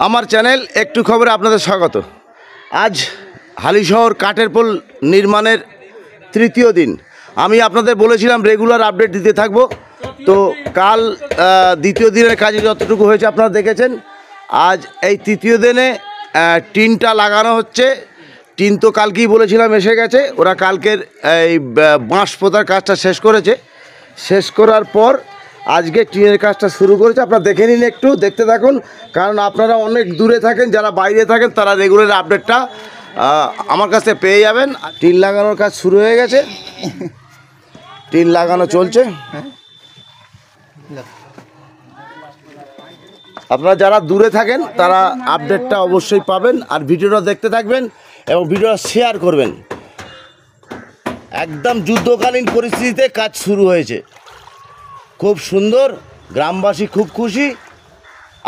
আমার চ্যানেল একটু খবরে আপনাদের স্বাগত। আজ হালিশহর কাঠের পোল নির্মাণের তৃতীয় দিন। আমি আপনাদের বলেছিলাম রেগুলার আপডেট দিতে থাকব। তো কাল দ্বিতীয় দিনের কাজে যতটুকু হয়েছে আপনারা দেখেছেন। আজ এই তৃতীয় দিনে টিনটা লাগানো হচ্ছে। টিন তো কালকেই বলেছিলাম এসে গেছে। ওরা কালকের এই বাঁশ পোতার কাজটা শেষ করেছে। শেষ করার পর আজকে টিনের কাজটা শুরু করেছে। আপনারা দেখে নিন, একটু দেখতে থাকুন, কারণ আপনারা অনেক দূরে থাকেন, যারা বাইরে থাকেন তারা রেগুলার আপডেটটা আমার কাছে পেয়ে যাবেন। টিন লাগানোর কাজ শুরু হয়ে গেছে, টিন লাগানো চলছে। আপনারা যারা দূরে থাকেন তারা আপডেটটা অবশ্যই পাবেন, আর ভিডিওটা দেখতে থাকবেন এবং ভিডিওটা শেয়ার করবেন। একদম যুদ্ধকালীন পরিস্থিতিতে কাজ শুরু হয়েছে, খুব সুন্দর, গ্রামবাসী খুব খুশি।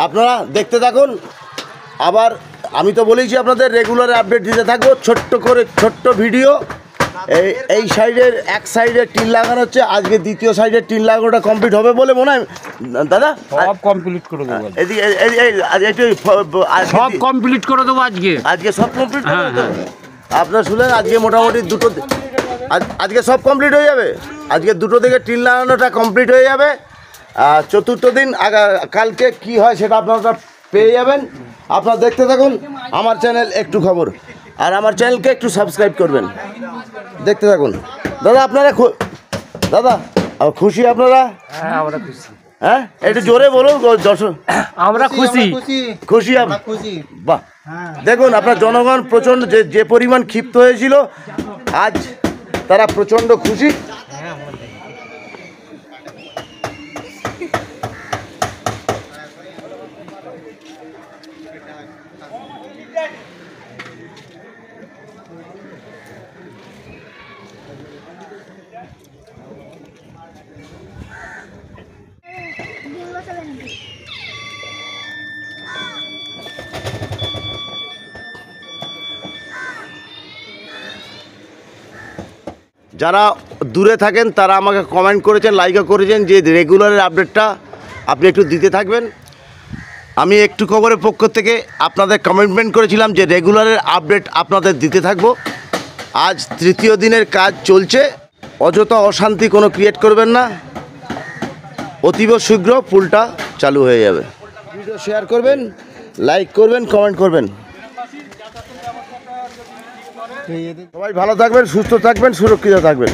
আপনারা দেখতে থাকুন। আবার আমি তো বলেছি আপনাদের রেগুলার আপডেট দিতে থাকবো, ছোট্ট করে ছোট্ট ভিডিও। এই সাইডের এক সাইডে টিন লাগানো হচ্ছে, আজকে দ্বিতীয় সাইডের টিন লাগানোটা কমপ্লিট হবে বলে মনে হয় দাদা। সব কমপ্লিট করে দেবো এদিকে সব কমপ্লিট করে দেবো আজকে সব কমপ্লিট করে দেবো। আপনারা শুনলেন, আজকে মোটামুটি আজকে সব কমপ্লিট হয়ে যাবে। আজকে দুটো থেকে টিন লাগানোটা কমপ্লিট হয়ে যাবে। চতুর্থ দিন কালকে কি হয় সেটা আপনারা পেয়ে যাবেন। আপনারা দেখতে থাকুন আমার চ্যানেল একটু খবর, আর আমার চ্যানেলকে একটু সাবস্ক্রাইব করবেন। দেখতে থাকুন। দাদা আপনারা দাদা খুশি আপনারা? হ্যাঁ আমরা খুশি। হ্যাঁ একটু জোরে বলুন দর্শক। আমরা খুশি খুশি বাহ। দেখুন আপনার জনগণ প্রচণ্ড যে পরিমাণ ক্ষিপ্ত হয়েছিল, আজ তারা প্রচণ্ড খুশি। যারা দূরে থাকেন তারা আমাকে কমেন্ট করেছেন, লাইকও করেছেন যে রেগুলারের আপডেটটা আপনি একটু দিতে থাকবেন। আমি একটু খবরের পক্ষ থেকে আপনাদের কমিটমেন্ট করেছিলাম যে রেগুলারের আপডেট আপনাদের দিতে থাকবো। আজ তৃতীয় দিনের কাজ চলছে। অযথা অশান্তি কোনো ক্রিয়েট করবেন না, অতীব শীঘ্র পুলটা চালু হয়ে যাবে। ভিডিও শেয়ার করবেন, লাইক করবেন, কমেন্ট করবেন। সবাই ভালো থাকবেন, সুস্থ থাকবেন, সুরক্ষিত থাকবেন।